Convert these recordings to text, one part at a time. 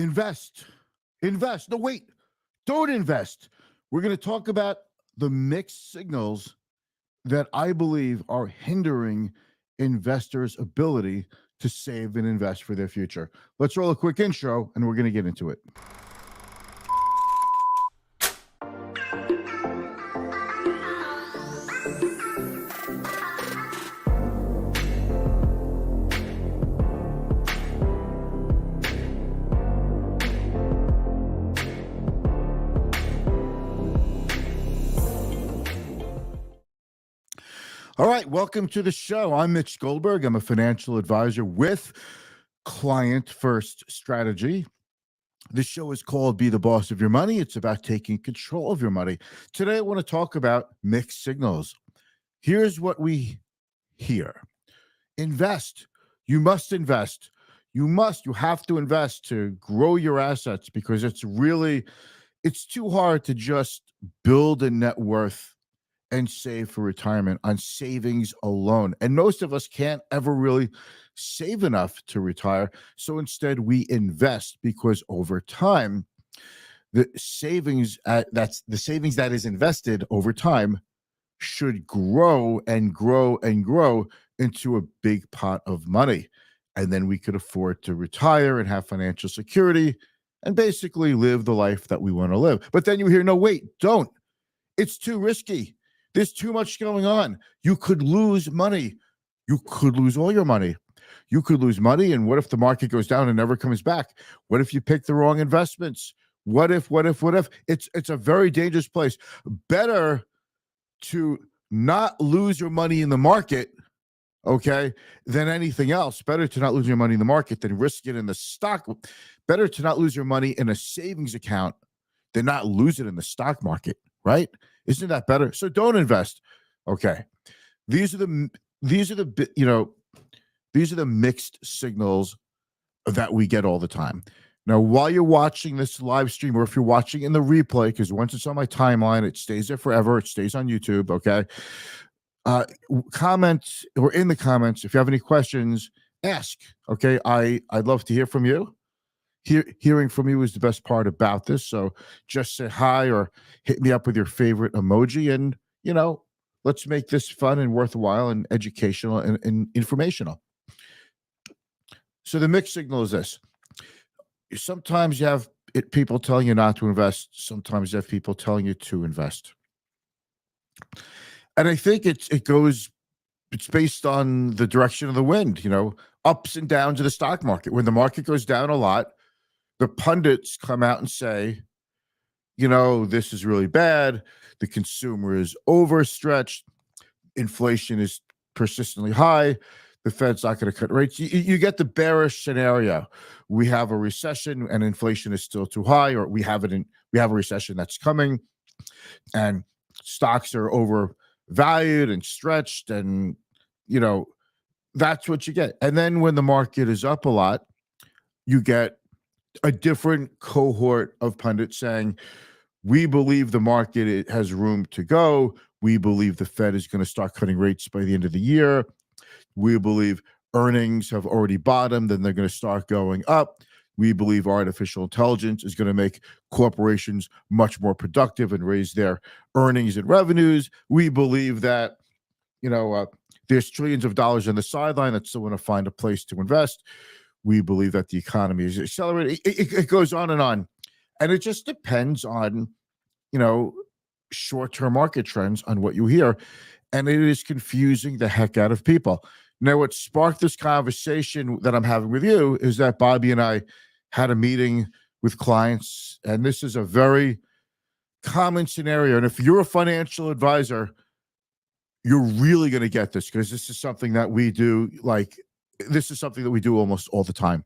Invest. Invest. No, wait. Don't invest. We're going to talk about the mixed signals that I believe are hindering investors' ability to save and invest for their future. Let's roll a quick intro and we're going to get into it. All right, welcome to the show. I'm Mitch Goldberg. I'm a financial advisor with Client First Strategy. This show is called Be the Boss of Your Money. It's about taking control of your money. Today, I want to talk about mixed signals. Here's what we hear. Invest. You must invest. You have to invest to grow your assets because it's too hard to just build a net worth and save for retirement on savings alone. And most of us can't ever really save enough to retire. So instead we invest because over time, the savings that is invested over time should grow and grow and grow into a big pot of money. And then we could afford to retire and have financial security and basically live the life that we want to live. But then you hear, no, wait, don't. It's too risky. There's too much going on. You could lose money. You could lose all your money. You could lose money. And what if the market goes down and never comes back? What if you pick the wrong investments? What if? It's a very dangerous place. Better to not lose your money in the market, okay, than anything else. Better to not lose your money in the market than risk it in the stock. Better to not lose your money in a savings account than not lose it in the stock market, right? Isn't that better? So don't invest. Okay. These are the mixed signals that we get all the time. Now, while you're watching this live stream, or if you're watching in the replay, because once it's on my timeline, it stays there forever. It stays on YouTube. Okay. Comment or in the comments, if you have any questions, ask. Okay. I'd love to hear from you. Hearing from you is the best part about this. So just say hi or hit me up with your favorite emoji, and let's make this fun and worthwhile and educational and informational. So the mixed signal is this. Sometimes you have people telling you not to invest. Sometimes you have people telling you to invest. And I think it's based on the direction of the wind, ups and downs of the stock market. When the market goes down a lot, the pundits come out and say, this is really bad. The consumer is overstretched. Inflation is persistently high. The Fed's not going to cut rates. You get the bearish scenario. We have a recession and inflation is still too high, or we have a recession that's coming, and stocks are overvalued and stretched, and that's what you get. And then when the market is up a lot, you get a different cohort of pundits saying, we believe the market has room to go. We believe the Fed is going to start cutting rates by the end of the year. We believe earnings have already bottomed and they're going to start going up. We believe artificial intelligence is going to make corporations much more productive and raise their earnings and revenues. We believe that, there's trillions of dollars on the sideline that still want to find a place to invest. We believe that the economy is accelerating. It goes on. And it just depends on, short-term market trends on what you hear. And it is confusing the heck out of people. Now, what sparked this conversation that I'm having with you is that Bobby and I had a meeting with clients, and this is a very common scenario. And if you're a financial advisor, you're really going to get this, because this is something that we do. This is something that we do almost all the time.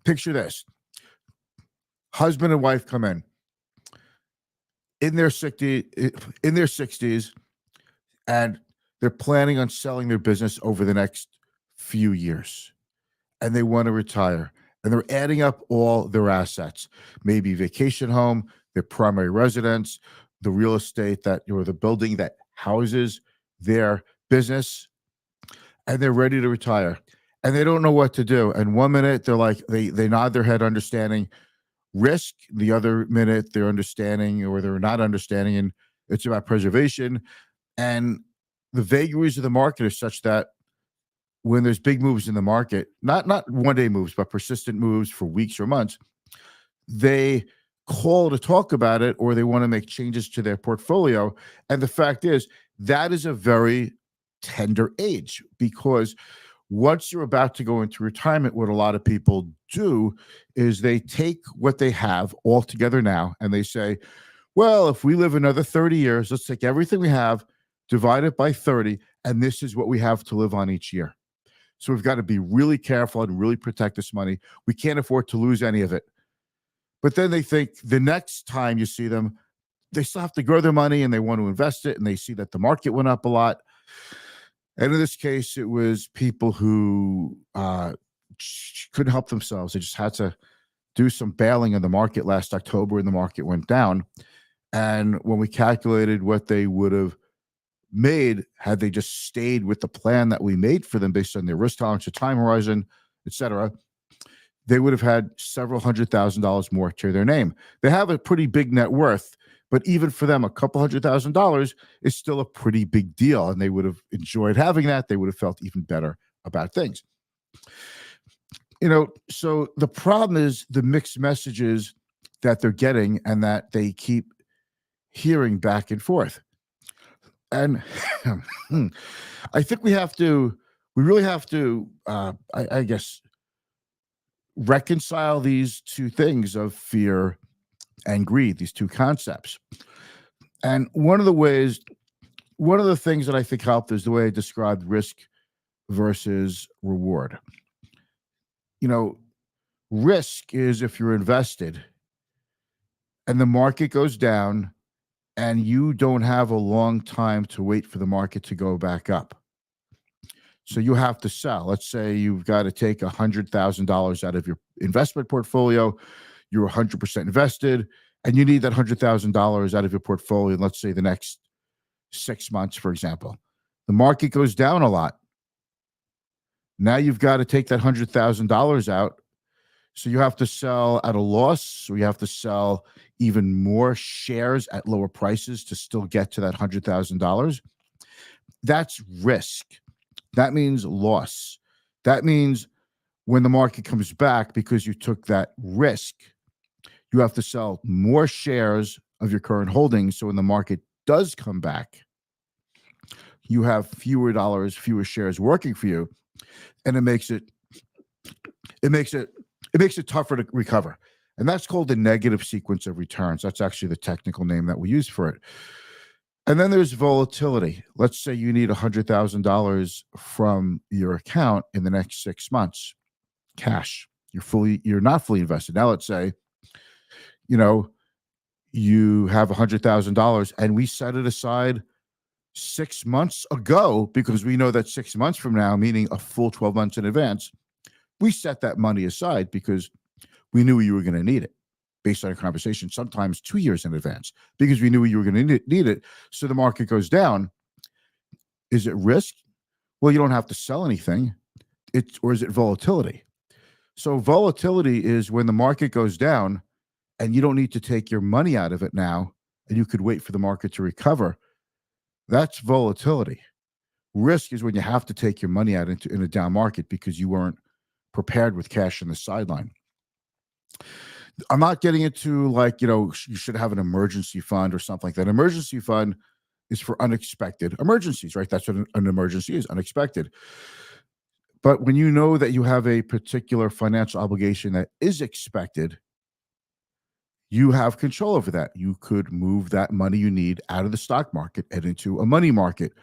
Picture this. Husband and wife come in their 60s, and they're planning on selling their business over the next few years, and they want to retire, and they're adding up all their assets, maybe vacation home, their primary residence, the real estate or the building that houses their business, and they're ready to retire. and they don't know what to do. And 1 minute they're like they nod their head understanding risk, the other minute they're understanding or they're not understanding, and it's about preservation. And the vagaries of the market are such that when there's big moves in the market, not 1 day moves, but persistent moves for weeks or months, they call to talk about it or they want to make changes to their portfolio. And the fact is, that is a very tender age because once you're about to go into retirement, what a lot of people do is they take what they have all together now and they say, well, if we live another 30 years, let's take everything we have, divide it by 30, and this is what we have to live on each year. So we've got to be really careful and really protect this money. We can't afford to lose any of it. But then they think the next time you see them, they still have to grow their money and they want to invest it and they see that the market went up a lot. And in this case, it was people who couldn't help themselves. They just had to do some bailing in the market last October and the market went down. And when we calculated what they would have made had they just stayed with the plan that we made for them based on their risk tolerance, their time horizon, et cetera, they would have had several $100,000 more to their name. They have a pretty big net worth, but even for them, a couple $100,000 is still a pretty big deal. And they would have enjoyed having that. They would have felt even better about things. So the problem is the mixed messages that they're getting and that they keep hearing back and forth. And I think we really have to, I guess, reconcile these two things of fear and greed, these two concepts. And one of the things that I think helped is the way I described risk versus reward. Risk is if you're invested and the market goes down and you don't have a long time to wait for the market to go back up. So you have to sell. Let's say you've got to take $100,000 out of your investment portfolio. You're 100% invested, and you need that $100,000 out of your portfolio in, let's say, the next 6 months, for example. The market goes down a lot. Now you've got to take that $100,000 out. So you have to sell at a loss, or you have to sell even more shares at lower prices to still get to that $100,000. That's risk. That means loss. That means when the market comes back, because you took that risk, you have to sell more shares of your current holdings. So when the market does come back, you have fewer dollars, fewer shares working for you, and it makes it tougher to recover. And that's called the negative sequence of returns. That's actually the technical name that we use for it. And then there's volatility. Let's say you need $100,000 from your account in the next 6 months, cash. You're not fully invested. Now let's say, you have $100,000 and we set it aside 6 months ago because we know that 6 months from now, meaning a full 12 months in advance, we set that money aside because we knew you were going to need it based on a conversation, sometimes 2 years in advance, because we knew you were going to need it. So the market goes down. Is it risk? Well, you don't have to sell anything. Or is it volatility? So volatility is when the market goes down and you don't need to take your money out of it now, and you could wait for the market to recover. That's volatility. Risk is when you have to take your money out in a down market because you weren't prepared with cash on the sideline. I'm not getting into you should have an emergency fund or something like that. Emergency fund is for unexpected emergencies, right? That's what an emergency is, unexpected. But when you know that you have a particular financial obligation that is expected, you have control over that. You could move that money you need out of the stock market and into a money market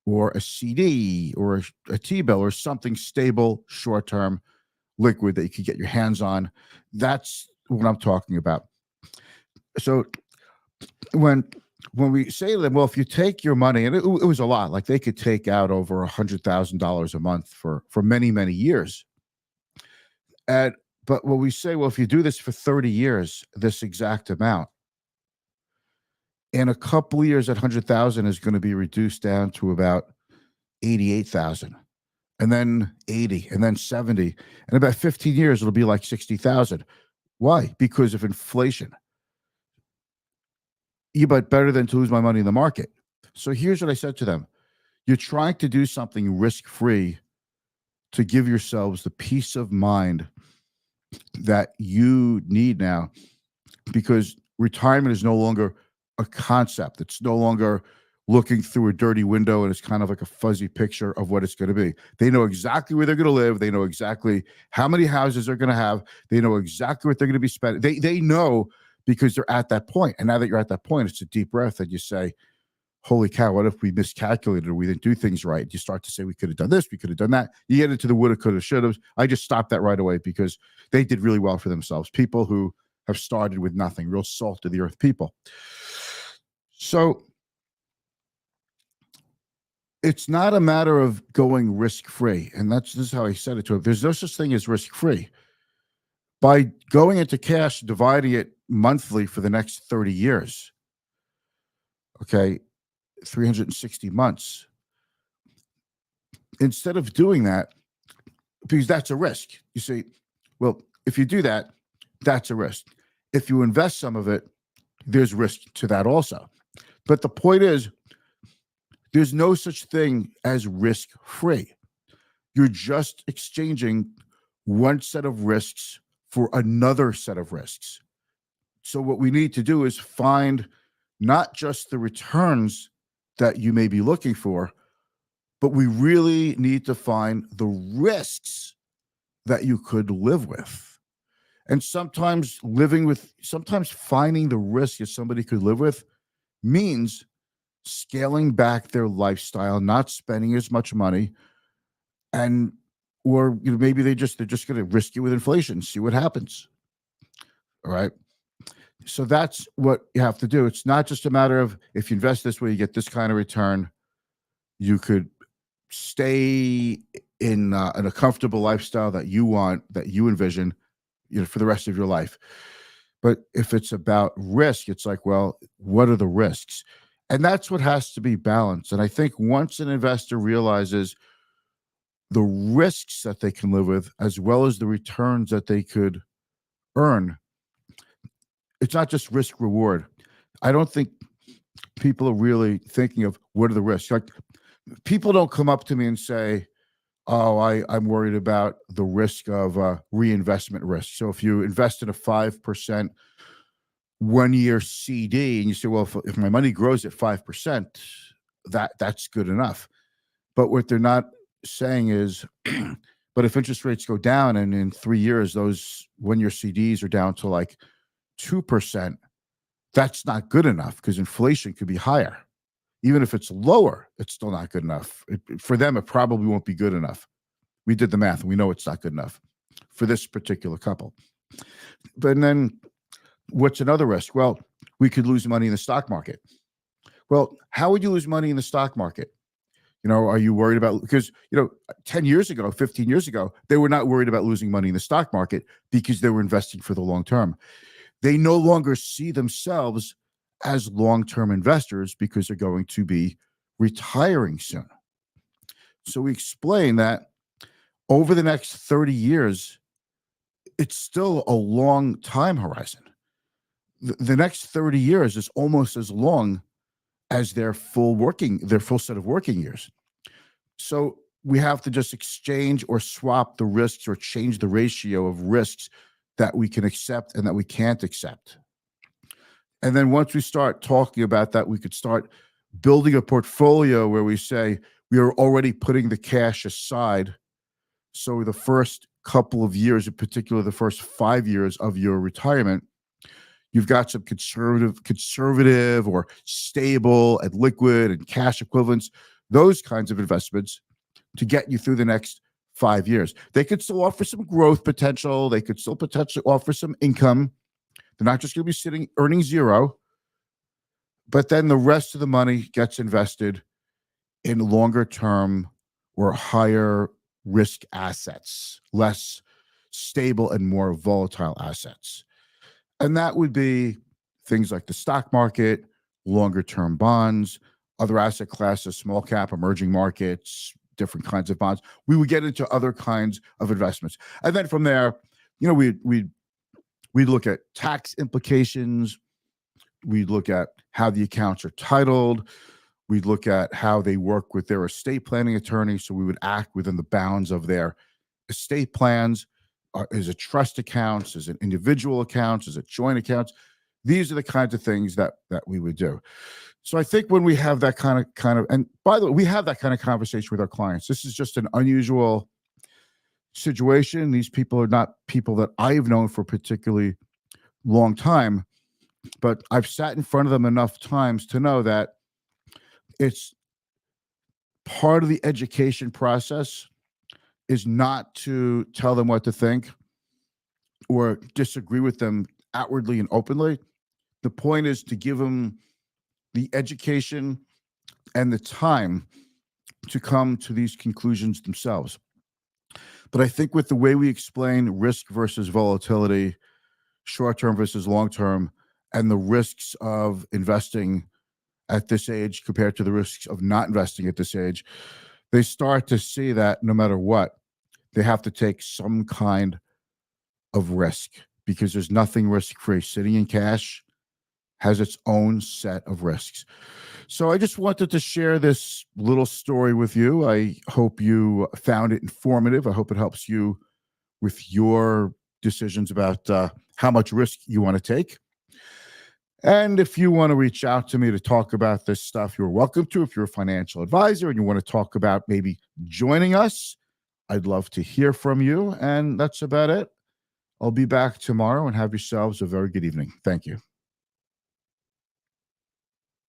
or a CD or a T-bill or something stable, short-term, liquid that you could get your hands on. That's what I'm talking about. So when we say to them, well, if you take your money, and it was a lot, like they could take out over $100,000 a month for many, many years. But when we say, well, if you do this for 30 years, this exact amount, in a couple of years, that 100,000 is going to be reduced down to about 88,000. and then 80, and then 70. In about 15 years, it'll be like 60,000. Why? Because of inflation. Yeah, but better than to lose my money in the market. So here's what I said to them. You're trying to do something risk-free to give yourselves the peace of mind that you need now, because retirement is no longer a concept. It's no longer looking through a dirty window and it's kind of like a fuzzy picture of what it's going to be. They know exactly where they're going to live. They know exactly how many houses they're going to have. They know exactly what they're going to be spending. They know, because they're at that point. And now that you're at that point, it's a deep breath and you say, holy cow, what if we miscalculated or we didn't do things right? You start to say, we could have done this, we could have done that. You get into the woulda, coulda, shoulda. I just stopped that right away because they did really well for themselves. People who have started with nothing, real salt of the earth people. So it's not a matter of going risk-free. And this is how I said it to him. There's no such thing as risk-free. By going into cash, dividing it monthly for the next 30 years, okay, 360 months, instead of doing that, because that's a risk. You say, well, if you do that, that's a risk. If you invest some of it, there's risk to that also. But the point is, there's no such thing as risk-free. You're just exchanging one set of risks for another set of risks. So what we need to do is find not just the returns that you may be looking for, but we really need to find the risks that you could live with. And sometimes finding the risk that somebody could live with means scaling back their lifestyle, not spending as much money, and or maybe they're just going to risk it with inflation, see what happens. All right. So that's what you have to do. It's not just a matter of, if you invest this way, you get this kind of return. You could stay in a comfortable lifestyle that you want, that you envision, for the rest of your life. But if it's about risk, it's like, well, what are the risks? And that's what has to be balanced. And I think once an investor realizes the risks that they can live with, as well as the returns that they could earn, it's not just risk reward. I don't think people are really thinking of what are the risks. Like, people don't come up to me and say, oh, I'm worried about the risk of reinvestment risk. So if you invest in a 5% 1-year CD and you say, well, if my money grows at 5%, that's good enough. But what they're not saying is, but if interest rates go down and in 3 years, those 1-year CDs are down to like 2%, that's not good enough, because inflation could be higher. Even if it's lower, it's still not good enough. For them, it probably won't be good enough. We did the math and we know it's not good enough for this particular couple. But then what's another risk? Well, we could lose money in the stock market. Well, how would you lose money in the stock market? Are you worried about, because, 10 years ago, 15 years ago, they were not worried about losing money in the stock market because they were investing for the long term. They no longer see themselves as long-term investors because they're going to be retiring soon. So we explain that over the next 30 years, it's still a long time horizon. The next 30 years is almost as long as their full set of working years. So we have to just exchange or swap the risks, or change the ratio of risks that we can accept and that we can't accept. And then once we start talking about that, we could start building a portfolio where we say we are already putting the cash aside. So the first couple of years, in particular, the first 5 years of your retirement, you've got some conservative or stable and liquid and cash equivalents, those kinds of investments to get you through the next 5 years. They could still offer some growth potential. They could still potentially offer some income. They're not just going to be earning zero. But then the rest of the money gets invested in longer term or higher risk assets, less stable and more volatile assets. And that would be things like the stock market, longer term bonds, other asset classes, small cap, emerging markets, different kinds of bonds. We would get into other kinds of investments. And then from there, we'd look at tax implications. We'd look at how the accounts are titled. We'd look at how they work with their estate planning attorney. So we would act within the bounds of their estate plans. Is it trust accounts? Is it individual accounts? Is it joint accounts? These are the kinds of things that we would do. So I think when we have that kind of, and by the way, we have that kind of conversation with our clients. This is just an unusual situation. These people are not people that I've known for a particularly long time, but I've sat in front of them enough times to know that it's part of the education process is not to tell them what to think or disagree with them outwardly and openly. The point is to give them the education and the time to come to these conclusions themselves. But I think with the way we explain risk versus volatility, short-term versus long-term, and the risks of investing at this age compared to the risks of not investing at this age, they start to see that no matter what, they have to take some kind of risk because there's nothing risk-free. Sitting in cash has its own set of risks. So I just wanted to share this little story with you. I hope you found it informative. I hope it helps you with your decisions about how much risk you want to take. And if you want to reach out to me to talk about this stuff, you're welcome to. If you're a financial advisor and you want to talk about maybe joining us, I'd love to hear from you. And that's about it. I'll be back tomorrow and have yourselves a very good evening. Thank you.